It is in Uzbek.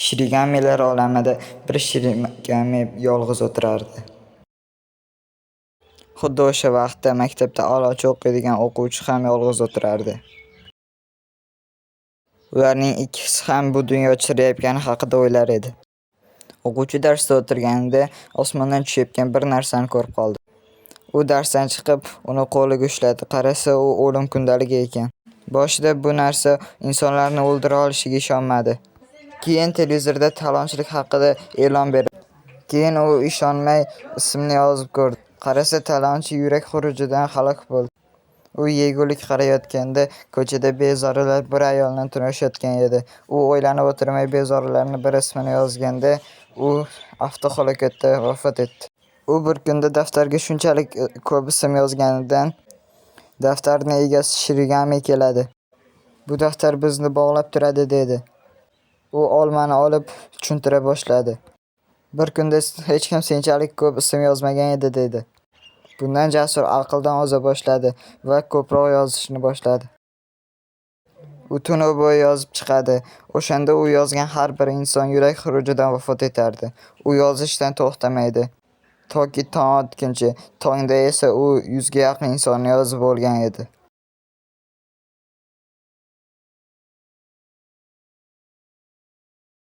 Shirigamilar olamida bir shirigami yolg'iz o'tirardi. Xuddi o'sha vaqtda maktabda a'lochi o'qiydigan o'quvchi ham yolg'iz o'tirardi. Ularning ikkisi ham bu dunyo chiriyotgani haqida o'ylar edi. O'quvchi darsda o'tirganida osmondan tushayotgan bir narsani ko'rib qoldi. U darsdan chiqib, uni qo'liga ushladi. Qarasa, u o'lim kundaligi ekan. Boshida bu narsa insonlarni o'ldira olishiga ishonmadi. Keyin televizorda talonchilik haqida e'lon berildi. Keyin u ishonmay ismini yozib ko'rdi. Qarasa, talonchi yurak xurujidan halok bo'ldi. U yegulik qarayotganda ko'chada bezorilar bir ayolni tunashayotgan edi. U o'ylanib o'tirmay bezorilarning bir ismini yozganda, u avtohalokatda vafot etdi. U bir kunda daftarga shunchalik ko'p ism yozganidan daftarning egasi Shirigami keladi. Bu daftar bizni bog'lab turadi dedi. U olmani olib tushuntira boshladi. Bir kunda hech kim senchalik ko'p ism yozmagan edi dedi. Bundan Jasur aqldan oza boshladi va ko'proq yozishni boshladi. U tuni bo'yi yozib chiqadi. O'shanda u yozgan har bir inson yurak xurujidan vafot etardi. U yozishdan to'xtamaydi. Toki tong otguncha. Tongda esa u 100 ga yaqin insonni yozib bo'lgan edi.